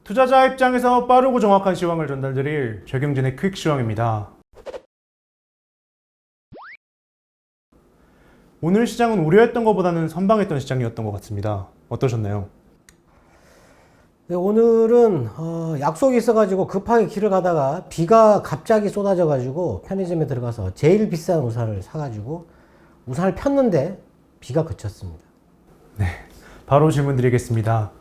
투자자 입장에서 빠르고 정확한 시황을 전달드릴 최경진의 퀵 시황입니다. 오늘 시장은 우려했던 것보다는 선방했던 시장이었던 것 같습니다. 어떠셨나요? 네, 오늘은 약속이 있어가지고 급하게 길을 가다가 비가 갑자기 쏟아져가지고 편의점에 들어가서 제일 비싼 우산을 사가지고 우산을 폈는데 비가 그쳤습니다. 네, 바로 질문 드리겠습니다.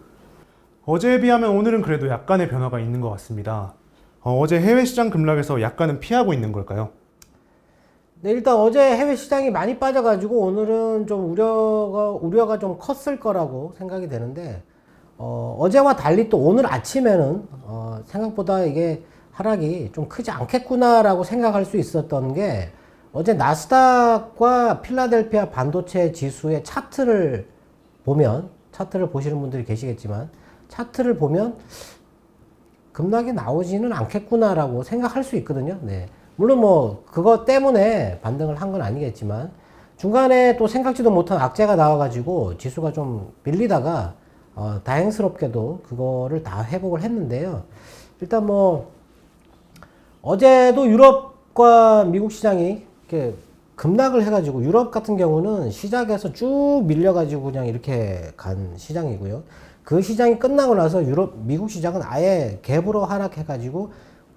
어제에 비하면 오늘은 그래도 약간의 변화가 있는 것 같습니다. 어제 해외 시장 급락에서 약간은 피하고 있는 걸까요? 네, 일단 어제 해외 시장이 많이 빠져가지고 오늘은 좀 우려가 좀 컸을 거라고 생각이 되는데, 어제와 달리 또 오늘 아침에는, 생각보다 이게 하락이 좀 크지 않겠구나라고 생각할 수 있었던 게, 어제 나스닥과 필라델피아 반도체 지수의 차트를 보시는 분들이 계시겠지만, 차트를 보면 급락이 나오지는 않겠구나라고 생각할 수 있거든요. 네. 물론 뭐 그것 때문에 반등을 한 건 아니겠지만 중간에 또 생각지도 못한 악재가 나와가지고 지수가 좀 밀리다가 다행스럽게도 그거를 다 회복을 했는데요. 일단 뭐 어제도 유럽과 미국 시장이 이렇게 급락을 해가지고 유럽 같은 경우는 시작에서 쭉 밀려가지고 그냥 이렇게 간 시장이고요. 그 시장이 끝나고 나서 미국 시장은 아예 갭으로 하락해가지고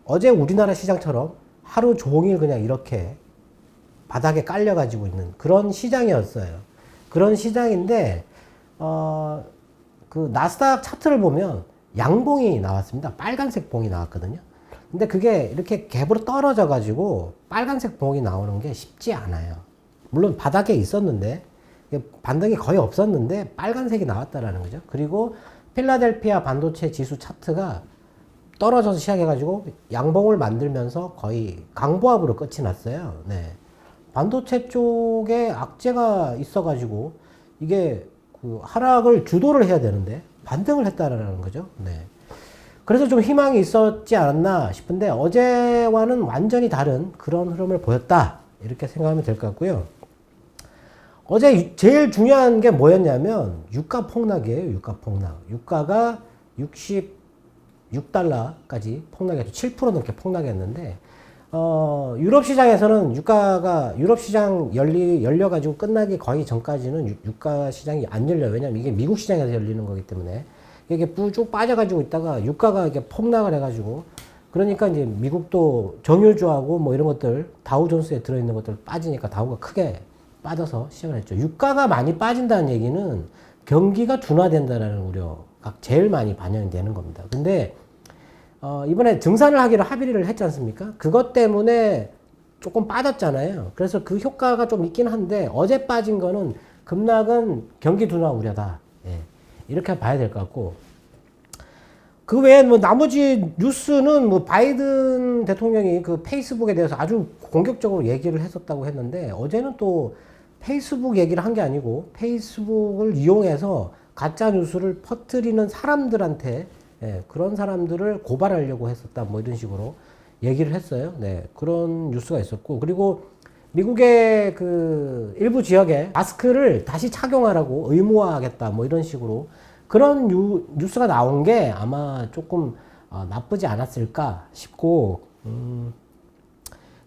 어제 우리나라 시장처럼 하루 종일 그냥 이렇게 바닥에 깔려가지고 있는 그런 시장이었어요. 그런 시장인데, 그 나스닥 차트를 보면 양봉이 나왔습니다. 빨간색 봉이 나왔거든요. 근데 그게 이렇게 갭으로 떨어져가지고 빨간색 봉이 나오는 게 쉽지 않아요. 물론 바닥에 있었는데, 반등이 거의 없었는데 빨간색이 나왔다라는 거죠. 그리고 필라델피아 반도체 지수 차트가 떨어져서 시작해가지고 양봉을 만들면서 거의 강보합으로 끝이 났어요. 네. 반도체 쪽에 악재가 있어가지고 이게 그 하락을 주도를 해야 되는데 반등을 했다라는 거죠. 네. 그래서 좀 희망이 있었지 않았나 싶은데 어제와는 완전히 다른 그런 흐름을 보였다. 이렇게 생각하면 될 것 같고요. 어제 제일 중요한 게 뭐였냐면 유가 폭락이에요. 유가 폭락. 유가가 66달러까지 폭락했죠. 7% 넘게 폭락했는데 유럽 시장에서는 유럽 시장 열려가지고 끝나기 거의 전까지는 유가 시장이 안 열려요. 왜냐면 이게 미국 시장에서 열리는 거기 때문에 이게 쭉 빠져가지고 있다가 유가가 이게 폭락을 해가지고 그러니까 이제 미국도 정유주하고 뭐 이런 것들 다우존스에 들어있는 것들 빠지니까 다우가 크게 빠져서 시작을 했죠. 유가가 많이 빠진다는 얘기는 경기가 둔화된다는 우려가 제일 많이 반영이 되는 겁니다. 근데 이번에 증산을 하기로 합의를 했지 않습니까? 그것 때문에 조금 빠졌잖아요. 그래서 그 효과가 좀 있긴 한데 어제 빠진 거는 급락은 경기 둔화 우려다. 예, 이렇게 봐야 될 것 같고 그 외에 뭐 나머지 뉴스는 뭐 바이든 대통령이 그 페이스북에 대해서 아주 공격적으로 얘기를 했었다고 했는데 어제는 또 페이스북 얘기를 한 게 아니고 페이스북을 이용해서 가짜 뉴스를 퍼뜨리는 사람들한테 그런 사람들을 고발하려고 했었다 뭐 이런 식으로 얘기를 했어요. 네, 그런 뉴스가 있었고 그리고 미국의 그 일부 지역에 마스크를 다시 착용하라고 의무화하겠다 뭐 이런 식으로 그런 뉴스가 나온 게 아마 조금 나쁘지 않았을까 싶고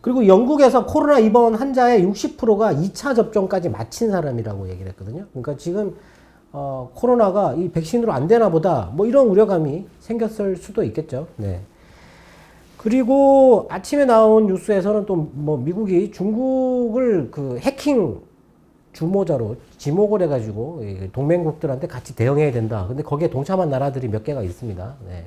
그리고 영국에서 코로나 입원 환자의 60%가 2차 접종까지 마친 사람이라고 얘기를 했거든요. 그러니까 지금 코로나가 이 백신으로 안 되나 보다 뭐 이런 우려감이 생겼을 수도 있겠죠. 네. 그리고 아침에 나온 뉴스에서는 또 뭐 미국이 중국을 그 해킹 주모자로 지목을 해가지고 동맹국들한테 같이 대응해야 된다. 근데 거기에 동참한 나라들이 몇 개가 있습니다. 네.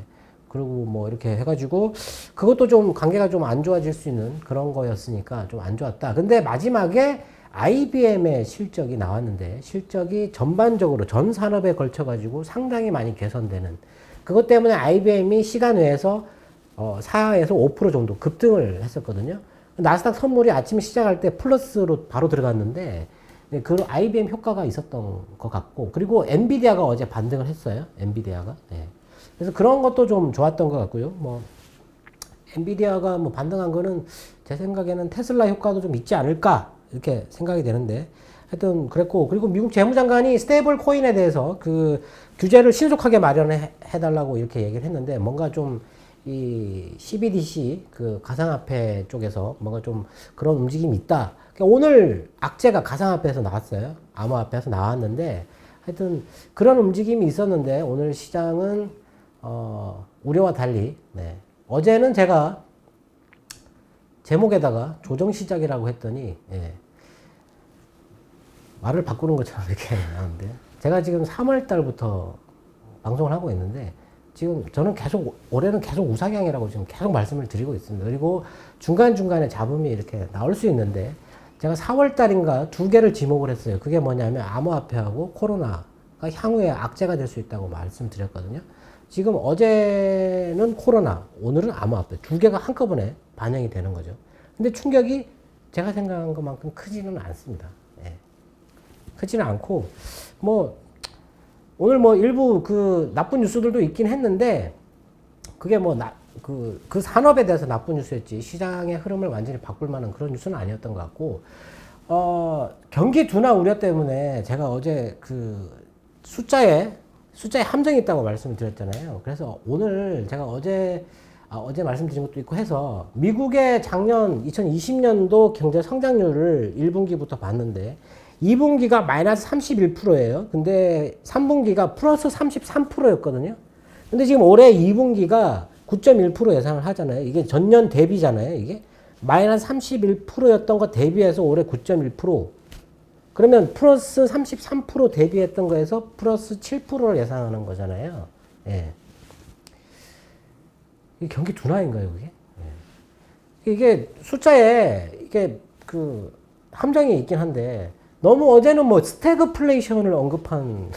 그리고 뭐 이렇게 해가지고 그것도 좀 관계가 좀 안 좋아질 수 있는 그런 거였으니까 좀 안 좋았다. 근데 마지막에 IBM의 실적이 나왔는데 실적이 전반적으로 전 산업에 걸쳐가지고 상당히 많이 개선되는 그것 때문에 IBM이 시간 외에서 4에서 5% 정도 급등을 했었거든요. 나스닥 선물이 아침에 시작할 때 플러스로 바로 들어갔는데 그 IBM 효과가 있었던 것 같고 그리고 엔비디아가 어제 반등을 했어요. 엔비디아가. 네. 그래서 그런 것도 좀 좋았던 것 같고요. 뭐 엔비디아가 뭐 반등한 거는 제 생각에는 테슬라 효과도 좀 있지 않을까 이렇게 생각이 되는데 하여튼 그랬고, 그리고 미국 재무장관이 스테이블 코인에 대해서 그 규제를 신속하게 마련해 달라고 이렇게 얘기를 했는데, 뭔가 좀 이 CBDC 그 가상화폐 쪽에서 뭔가 좀 그런 움직임이 있다. 그러니까 오늘 악재가 가상화폐에서 나왔어요. 암호화폐에서 나왔는데, 하여튼 그런 움직임이 있었는데 오늘 시장은 우려와 달리, 네. 어제는 제가 제목에다가 조정 시작이라고 했더니, 예. 말을 바꾸는 것처럼 이렇게 나오는데, 제가 지금 3월 달부터 방송을 하고 있는데, 지금 저는 계속, 올해는 계속 우상향이라고 지금 계속 말씀을 드리고 있습니다. 그리고 중간중간에 잡음이 이렇게 나올 수 있는데, 제가 4월 달인가 2개를 지목을 했어요. 그게 뭐냐면 암호화폐하고 코로나가 향후에 악재가 될 수 있다고 말씀드렸거든요. 지금 어제는 코로나, 오늘은 암호화폐 2개가 한꺼번에 반영이 되는 거죠. 근데 충격이 제가 생각한 것만큼 크지는 않습니다. 예. 크지는 않고, 뭐, 오늘 뭐 일부 그 나쁜 뉴스들도 있긴 했는데, 그게 뭐 그 산업에 대해서 나쁜 뉴스였지, 시장의 흐름을 완전히 바꿀 만한 그런 뉴스는 아니었던 것 같고, 경기 둔화 우려 때문에 제가 어제 그 숫자에 함정이 있다고 말씀을 드렸잖아요. 그래서 오늘 제가 어제 말씀드린 것도 있고 해서, 미국의 작년 2020년도 경제 성장률을 1분기부터 봤는데 2분기가 마이너스 31%예요. 근데 3분기가 플러스 33%였거든요. 근데 지금 올해 2분기가 9.1% 예상을 하잖아요. 이게 전년 대비잖아요. 이게 마이너스 31%였던 거 대비해서 올해 9.1%. 그러면 플러스 33% 대비했던 거에서 플러스 7%를 예상하는 거잖아요. 예. 이게 경기 둔화인가요, 그게? 예. 이게 숫자에 이게 그 함정이 있긴 한데, 너무 어제는 뭐 스태그플레이션을 언급한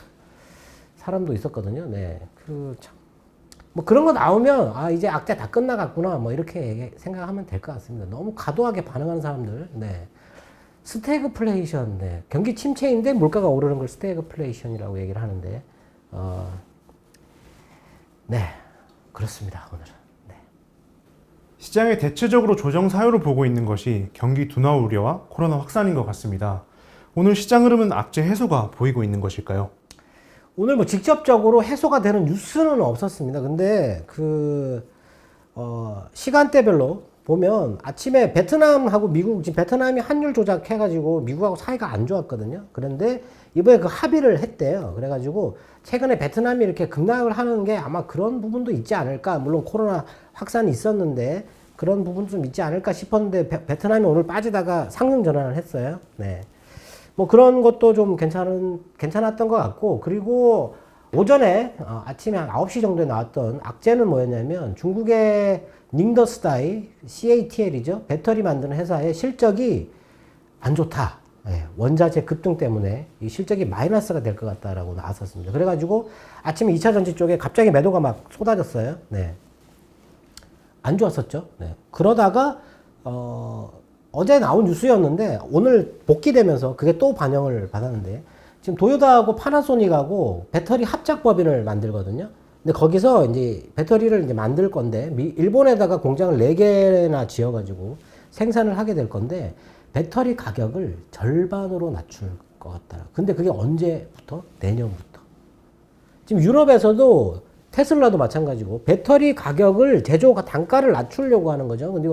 사람도 있었거든요. 네. 뭐 그런 거 나오면, 아, 이제 악재 다 끝나갔구나. 뭐 이렇게 생각하면 될 것 같습니다. 너무 과도하게 반응하는 사람들. 네. 스태그플레이션, 네. 경기 침체인데 물가가 오르는 걸 스태그플레이션이라고 얘기를 하는데, 네. 그렇습니다, 오늘은. 네. 시장의 대체적으로 조정 사유로 보고 있는 것이 경기 둔화 우려와 코로나 확산인 것 같습니다. 오늘 시장 흐름은 악재 해소가 보이고 있는 것일까요? 오늘 뭐 직접적으로 해소가 되는 뉴스는 없었습니다. 근데 시간대별로 보면 아침에 베트남하고 미국, 지금 베트남이 환율 조작해가지고 미국하고 사이가 안 좋았거든요. 그런데 이번에 그 합의를 했대요. 그래가지고 최근에 베트남이 이렇게 급락을 하는 게 아마 그런 부분도 있지 않을까. 물론 코로나 확산이 있었는데 그런 부분도 좀 있지 않을까 싶었는데, 베트남이 오늘 빠지다가 상승 전환을 했어요. 네. 뭐 그런 것도 좀 괜찮았던 것 같고, 그리고 오전에 아침에 한 9시 정도에 나왔던 악재는 뭐였냐면, 중국의 닝더스다이 CATL이죠. 배터리 만드는 회사의 실적이 안 좋다. 네, 원자재 급등 때문에 이 실적이 마이너스가 될 것 같다라고 나왔었습니다. 그래가지고 아침에 2차 전지 쪽에 갑자기 매도가 막 쏟아졌어요. 네. 안 좋았었죠. 네. 그러다가 어제 나온 뉴스였는데 오늘 복귀되면서 그게 또 반영을 받았는데, 지금 도요타하고 파나소닉하고 배터리 합작 법인을 만들거든요. 근데 거기서 이제 배터리를 이제 만들 건데, 일본에다가 공장을 4개나 지어가지고 생산을 하게 될 건데, 배터리 가격을 절반으로 낮출 것 같다. 근데 그게 언제부터? 내년부터. 지금 유럽에서도 테슬라도 마찬가지고 배터리 가격을 제조가 단가를 낮추려고 하는 거죠. 근데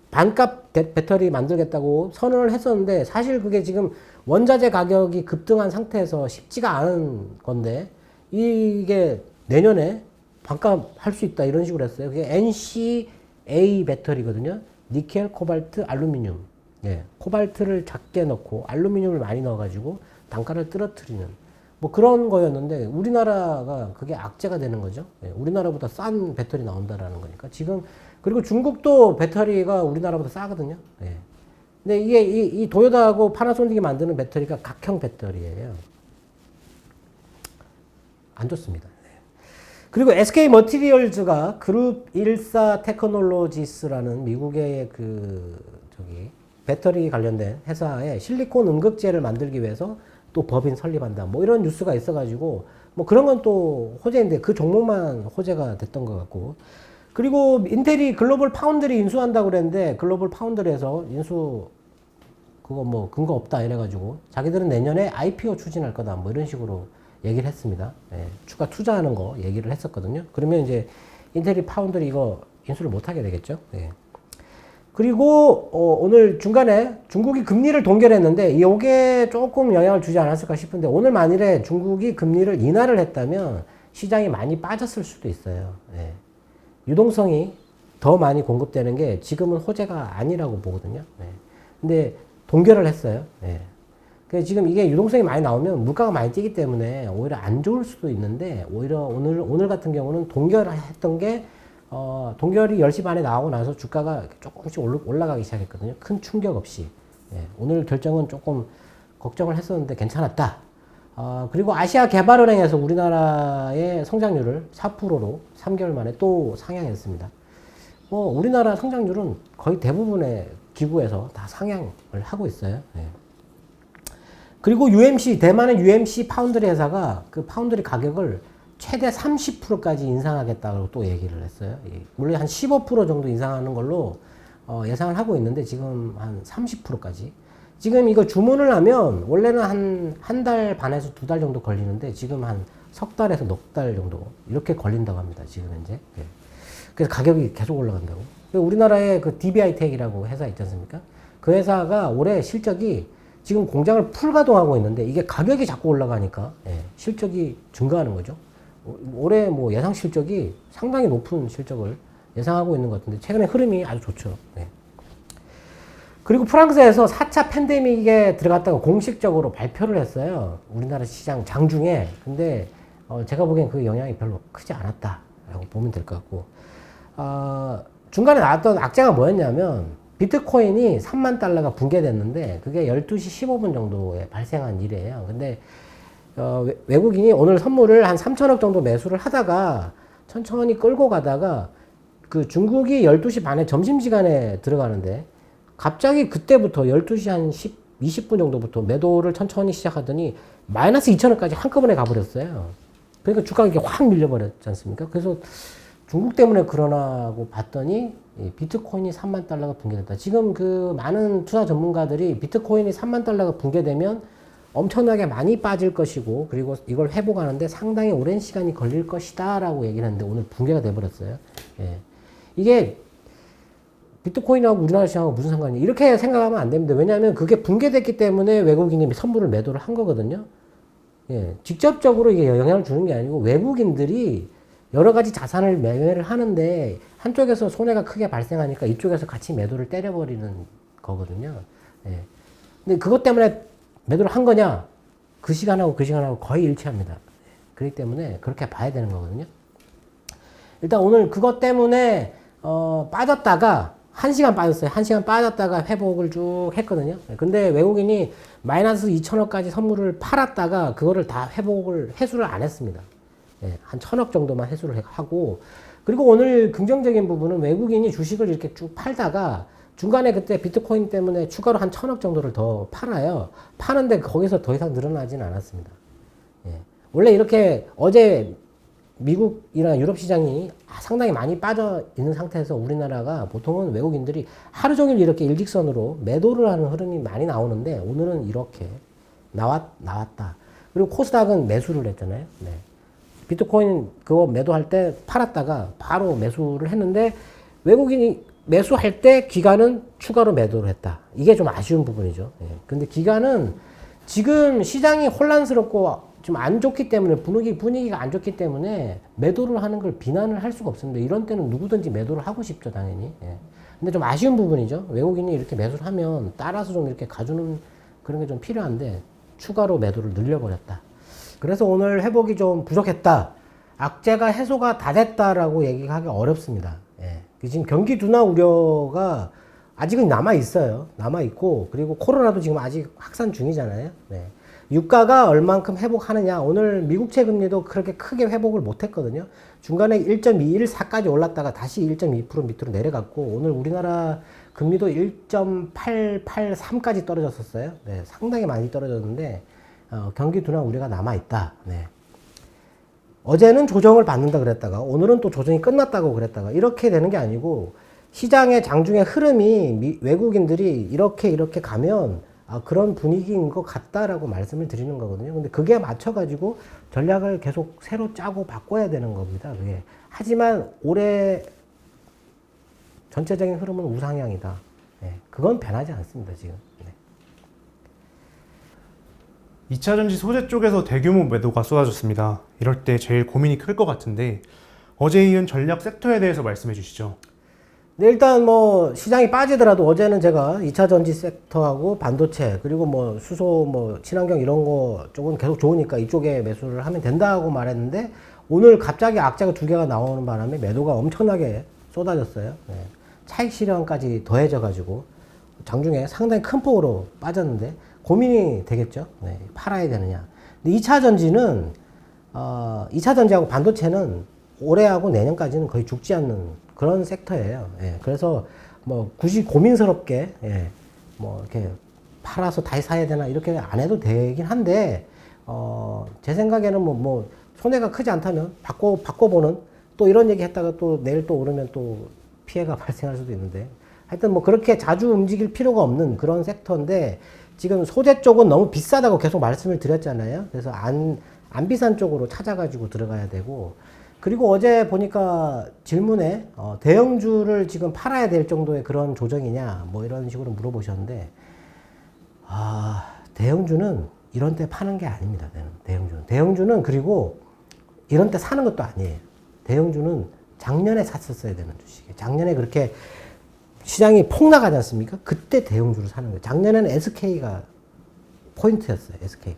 반값 배터리 만들겠다고 선언을 했었는데, 사실 그게 지금 원자재 가격이 급등한 상태에서 쉽지가 않은 건데, 이게 내년에 반값 할 수 있다 이런 식으로 했어요. 그게 NCA 배터리거든요. 니켈, 코발트, 알루미늄. 예, 코발트를 작게 넣고 알루미늄을 많이 넣어가지고 단가를 떨어뜨리는 뭐 그런 거였는데, 우리나라가 그게 악재가 되는 거죠. 예, 우리나라보다 싼 배터리 나온다라는 거니까 지금. 그리고 중국도 배터리가 우리나라보다 싸거든요. 예. 근데 이게 이 도요타하고 파나소닉이 만드는 배터리가 각형 배터리예요. 안 좋습니다. 네. 그리고 SK 머티리얼즈가 그룹 14 테크놀로지스라는 미국의 배터리 관련된 회사에 실리콘 음극재를 만들기 위해서 또 법인 설립한다. 뭐 이런 뉴스가 있어가지고 뭐 그런 건 또 호재인데, 그 종목만 호재가 됐던 것 같고. 그리고 인텔이 글로벌 파운드리 인수한다고 그랬는데, 글로벌 파운드리에서 인수 그거 뭐 근거 없다 이래가지고 자기들은 내년에 IPO 추진할 거다 뭐 이런 식으로 얘기를 했습니다. 예, 추가 투자하는 거 얘기를 했었거든요. 그러면 이제 인텔이 파운드리 이거 인수를 못 하게 되겠죠. 예. 그리고 오늘 중간에 중국이 금리를 동결했는데 이게 조금 영향을 주지 않았을까 싶은데 오늘 만일에 중국이 금리를 인하를 했다면 시장이 많이 빠졌을 수도 있어요. 예. 유동성이 더 많이 공급되는 게 지금은 호재가 아니라고 보거든요. 예. 근데 동결을 했어요. 예. 그래서 지금 이게 유동성이 많이 나오면 물가가 많이 뛰기 때문에 오히려 안 좋을 수도 있는데 오히려 오늘 같은 경우는 동결했던 게 동결이 10시 반에 나오고 나서 주가가 조금씩 올라가기 시작했거든요. 큰 충격 없이. 예. 오늘 결정은 조금 걱정을 했었는데 괜찮았다. 그리고 아시아개발은행에서 우리나라의 성장률을 4%로 3개월 만에 또 상향했습니다. 우리나라 성장률은 거의 대부분의 기구에서 다 상향을 하고 있어요. 예. 그리고 UMC, 대만의 UMC 파운드리 회사가 그 파운드리 가격을 최대 30%까지 인상하겠다고 또 얘기를 했어요. 예. 물론 한 15% 정도 인상하는 걸로 예상을 하고 있는데 지금 한 30%까지. 지금 이거 주문을 하면 원래는 한 달 반에서 2달 정도 걸리는데 지금 한 석 달에서 넉 달 정도 이렇게 걸린다고 합니다. 지금 현재. 예. 그래서 가격이 계속 올라간다고. 우리나라의 그 DBI텍이라고 회사 있지 않습니까? 그 회사가 올해 실적이 지금 공장을 풀가동하고 있는데 이게 가격이 자꾸 올라가니까 실적이 증가하는 거죠. 올해 뭐 예상 실적이 상당히 높은 실적을 예상하고 있는 것 같은데 최근에 흐름이 아주 좋죠. 네. 그리고 프랑스에서 4차 팬데믹에 들어갔다가 공식적으로 발표를 했어요. 우리나라 시장 장중에. 근데 제가 보기엔 그 영향이 별로 크지 않았다라고 보면 될 것 같고 중간에 나왔던 악재가 뭐였냐면 비트코인이 3만 달러가 붕괴됐는데 그게 12시 15분 정도에 발생한 일이에요. 근데 외국인이 오늘 선물을 한 3천억 정도 매수를 하다가 천천히 끌고 가다가 그 중국이 12시 반에 점심시간에 들어가는데 갑자기 그때부터 12시 한 20분 정도부터 매도를 천천히 시작하더니 마이너스 2천억까지 한꺼번에 가버렸어요. 그러니까 주가가 이렇게 확 밀려버렸지 않습니까? 그래서 중국 때문에 그러나고 봤더니 비트코인이 3만 달러가 붕괴됐다. 지금 그 많은 투자 전문가들이 비트코인이 3만 달러가 붕괴되면 엄청나게 많이 빠질 것이고 그리고 이걸 회복하는데 상당히 오랜 시간이 걸릴 것이다 라고 얘기를 했는데 오늘 붕괴가 돼버렸어요. 예. 이게 비트코인하고 우리나라 시장하고 무슨 상관이냐 이렇게 생각하면 안 됩니다. 왜냐하면 그게 붕괴됐기 때문에 외국인이 선물을 매도를 한 거거든요. 예. 직접적으로 이게 영향을 주는 게 아니고 외국인들이 여러 가지 자산을 매매를 하는데 한쪽에서 손해가 크게 발생하니까 이쪽에서 같이 매도를 때려버리는 거거든요. 예. 근데 그것 때문에 매도를 한 거냐? 그 시간하고 그 시간하고 거의 일치합니다. 그렇기 때문에 그렇게 봐야 되는 거거든요. 일단 오늘 그것 때문에 빠졌다가 1시간 빠졌어요. 1시간 빠졌다가 회복을 쭉 했거든요. 근데 외국인이 마이너스 2천억까지 선물을 팔았다가 그거를 다 회수를 안 했습니다. 예, 한 1,000억 정도만 회수를 하고 그리고 오늘 긍정적인 부분은 외국인이 주식을 이렇게 쭉 팔다가 중간에 그때 비트코인 때문에 추가로 한 1,000억 정도를 더 팔아요. 파는데 거기서 더 이상 늘어나지는 않았습니다. 예. 원래 이렇게 어제 미국이나 유럽 시장이 상당히 많이 빠져 있는 상태에서 우리나라가 보통은 외국인들이 하루 종일 이렇게 일직선으로 매도를 하는 흐름이 많이 나오는데 오늘은 이렇게 나왔다. 그리고 코스닥은 매수를 했잖아요. 네. 비트코인 그거 매도할 때 팔았다가 바로 매수를 했는데 외국인이 매수할 때 기관은 추가로 매도를 했다. 이게 좀 아쉬운 부분이죠. 예. 근데 기관은 지금 시장이 혼란스럽고 좀 안 좋기 때문에 분위기가 안 좋기 때문에 매도를 하는 걸 비난을 할 수가 없습니다. 이런 때는 누구든지 매도를 하고 싶죠, 당연히. 예. 근데 좀 아쉬운 부분이죠. 외국인이 이렇게 매수를 하면 따라서 좀 이렇게 가주는 그런 게 좀 필요한데 추가로 매도를 늘려버렸다. 그래서 오늘 회복이 좀 부족했다. 악재가 해소가 다 됐다라고 얘기하기 어렵습니다. 예. 지금 경기 둔화 우려가 아직은 남아있어요. 남아있고, 그리고 코로나도 지금 아직 확산 중이잖아요. 네. 유가가 얼만큼 회복하느냐. 오늘 미국채 금리도 그렇게 크게 회복을 못했거든요. 중간에 1.214까지 올랐다가 다시 1.2% 밑으로 내려갔고, 오늘 우리나라 금리도 1.883까지 떨어졌었어요. 네. 상당히 많이 떨어졌는데, 경기 둔화 우려가 남아있다. 네. 어제는 조정을 받는다 그랬다가 오늘은 또 조정이 끝났다고 그랬다가 이렇게 되는 게 아니고 시장의 장중의 흐름이 외국인들이 이렇게 가면 그런 분위기인 것 같다라고 말씀을 드리는 거거든요. 근데 그게 맞춰가지고 전략을 계속 새로 짜고 바꿔야 되는 겁니다. 그게. 하지만 올해 전체적인 흐름은 우상향이다. 예, 그건 변하지 않습니다, 지금. 네. 2차 전지 소재 쪽에서 대규모 매도가 쏟아졌습니다. 이럴 때 제일 고민이 클 것 같은데 어제 이은 전략 섹터에 대해서 말씀해 주시죠. 네, 일단 뭐 시장이 빠지더라도 어제는 제가 2차 전지 섹터하고 반도체 그리고 뭐 수소 뭐 친환경 이런 거 쪽은 계속 좋으니까 이쪽에 매수를 하면 된다고 말했는데 오늘 갑자기 악재가 두 개가 나오는 바람에 매도가 엄청나게 쏟아졌어요. 네. 차익 실현까지 더해져 가지고 장중에 상당히 큰 폭으로 빠졌는데 고민이 되겠죠. 네. 팔아야 되느냐. 근데 2차 전지는 2차 전지하고 반도체는 올해하고 내년까지는 거의 죽지 않는 그런 섹터예요. 예, 그래서 뭐 굳이 고민스럽게 뭐 이렇게 팔아서 다시 사야 되나 이렇게 안 해도 되긴 한데 제 생각에는 뭐 손해가 크지 않다면 바꿔보는 또 이런 얘기 했다가 또 내일 또 오르면 또 피해가 발생할 수도 있는데 하여튼 뭐 그렇게 자주 움직일 필요가 없는 그런 섹터인데 지금 소재 쪽은 너무 비싸다고 계속 말씀을 드렸잖아요. 그래서 안 비싼 쪽으로 찾아가지고 들어가야 되고 그리고 어제 보니까 질문에 대형주를 지금 팔아야 될 정도의 그런 조정이냐 뭐 이런 식으로 물어보셨는데 대형주는 이런 때 파는 게 아닙니다. 대형주는 그리고 이런 때 사는 것도 아니에요. 대형주는 작년에 샀었어야 되는 주식이에요. 작년에 그렇게 시장이 폭락하지 않습니까? 그때 대형주를 사는 거예요. 작년에는 SK가 포인트였어요. SK가.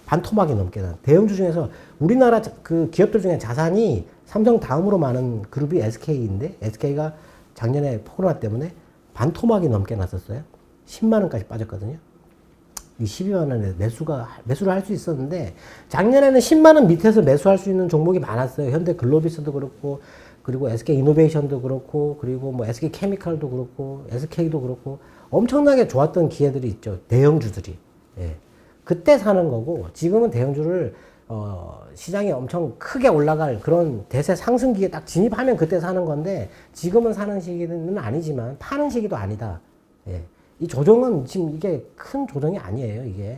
반토막이 넘게 난 대형주 중에서 우리나라 그 기업들 중에 자산이 삼성 다음으로 많은 그룹이 SK인데 SK가 작년에 코로나 때문에 반토막이 넘게 났었어요. 10만 원까지 빠졌거든요. 이 12만 원에 매수를 할 수 있었는데 작년에는 10만 원 밑에서 매수할 수 있는 종목이 많았어요. 현대글로비스도 그렇고 그리고 SK이노베이션도 그렇고 그리고 뭐 SK케미칼도 그렇고 SK도 그렇고 엄청나게 좋았던 기회들이 있죠. 대형주들이. 예. 그때 사는 거고 지금은 대형주를 시장이 엄청 크게 올라갈 그런 대세 상승기에 딱 진입하면 그때 사는 건데 지금은 사는 시기는 아니지만 파는 시기도 아니다. 예. 이 조정은 지금 이게 큰 조정이 아니에요. 이게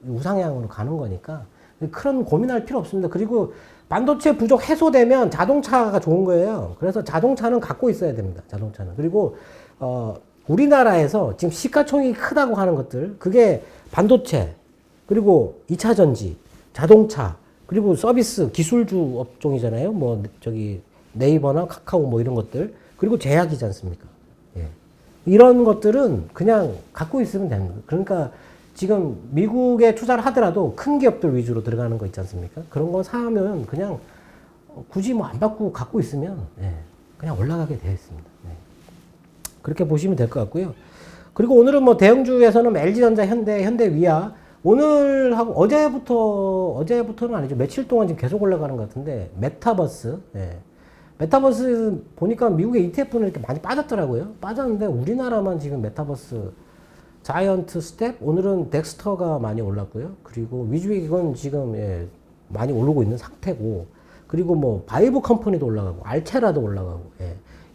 우상향으로 가는 거니까 큰 고민할 필요 없습니다. 그리고 반도체 부족 해소되면 자동차가 좋은 거예요. 그래서 자동차는 갖고 있어야 됩니다. 자동차는. 그리고 우리나라에서 지금 시가총액이 크다고 하는 것들 그게 반도체 그리고 2차 전지, 자동차, 그리고 서비스, 기술주 업종이잖아요. 뭐, 네이버나 카카오 뭐 이런 것들. 그리고 제약이지 않습니까? 예. 이런 것들은 그냥 갖고 있으면 되는 거예요. 그러니까 지금 미국에 투자를 하더라도 큰 기업들 위주로 들어가는 거 있지 않습니까? 그런 거 사면 그냥 굳이 뭐 안 바꾸고 갖고 있으면 그냥 올라가게 되어 있습니다. 그렇게 보시면 될 것 같고요. 그리고 오늘은 뭐 대형주에서는 LG전자, 현대위아 오늘하고 어제부터는 아니죠. 며칠 동안 지금 계속 올라가는 것 같은데, 메타버스. 메타버스 보니까 미국의 ETF는 이렇게 많이 빠졌더라고요. 빠졌는데 우리나라만 지금 메타버스, 자이언트 스텝, 오늘은 덱스터가 많이 올랐고요. 그리고 위즈윅은 지금 많이 오르고 있는 상태고, 그리고 뭐 바이브 컴퍼니도 올라가고, 알테라도 올라가고,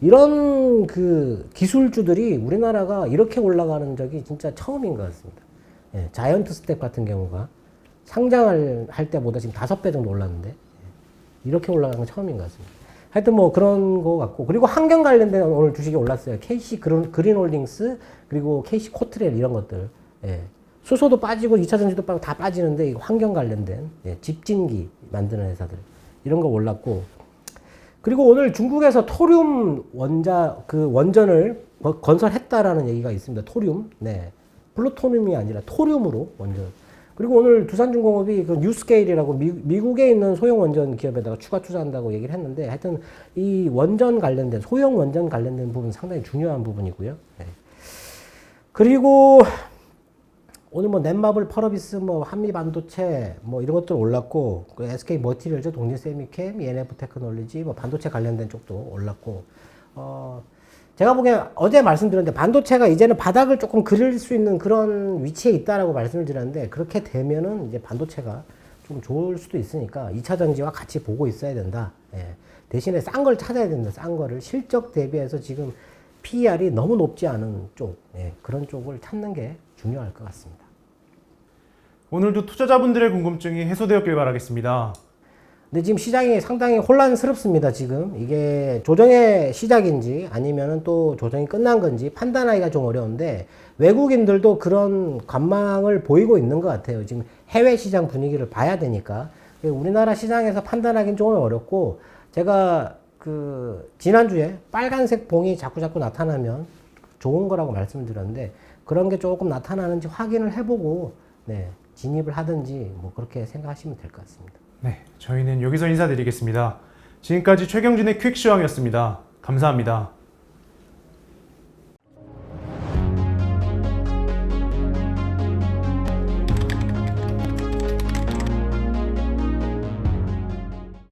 이런 그 기술주들이 우리나라가 이렇게 올라가는 적이 진짜 처음인 것 같습니다. 자이언트 스텝 같은 경우가 상장을 할 때보다 지금 5배 정도 올랐는데 이렇게 올라가는 건 처음인 것 같습니다. 하여튼 뭐 그런 거 같고 그리고 환경 관련된 오늘 주식이 올랐어요. KC 그린홀딩스 그리고 KC 코트렐 이런 것들 수소도 빠지고 2차 전지도 빠지고 다 빠지는데 이거 환경 관련된 집진기 만드는 회사들 이런 거 올랐고 그리고 오늘 중국에서 토륨 원전을 건설했다라는 얘기가 있습니다. 토륨. 플루토늄이 아니라 토륨으로 원전. 그리고 오늘 두산중공업이 그 뉴스케일이라고 미국에 있는 소형 원전 기업에다가 추가 투자한다고 얘기를 했는데 하여튼 이 원전 관련된 소형 원전 관련된 부분 상당히 중요한 부분이고요. 그리고 오늘 뭐 넷마블, 펄어비스, 뭐 한미반도체 뭐 이런 것들 올랐고 그 SK 머티리얼즈, 동진세미캠, ENF 테크놀로지 뭐 반도체 관련된 쪽도 올랐고 제가 보기엔 어제 말씀드렸는데 반도체가 이제는 바닥을 조금 그릴 수 있는 그런 위치에 있다라고 말씀을 드렸는데 그렇게 되면은 이제 반도체가 좀 좋을 수도 있으니까 2차 전지와 같이 보고 있어야 된다. 대신에 싼 걸 찾아야 된다. 싼 거를 실적 대비해서 지금 PER이 너무 높지 않은 쪽, 그런 쪽을 찾는 게 중요할 것 같습니다. 오늘도 투자자분들의 궁금증이 해소되었길 바라겠습니다. 근데 지금 시장이 상당히 혼란스럽습니다. 지금 이게 조정의 시작인지 아니면은 또 조정이 끝난 건지 판단하기가 좀 어려운데 외국인들도 그런 관망을 보이고 있는 것 같아요. 지금 해외 시장 분위기를 봐야 되니까 우리나라 시장에서 판단하기는 좀 어렵고 제가 그 지난주에 빨간색 봉이 자꾸 나타나면 좋은 거라고 말씀을 드렸는데 그런 게 조금 나타나는지 확인을 해보고 진입을 하든지 뭐 그렇게 생각하시면 될 것 같습니다. 네, 저희는 여기서 인사드리겠습니다. 지금까지 최경진의 퀵시황이었습니다. 감사합니다.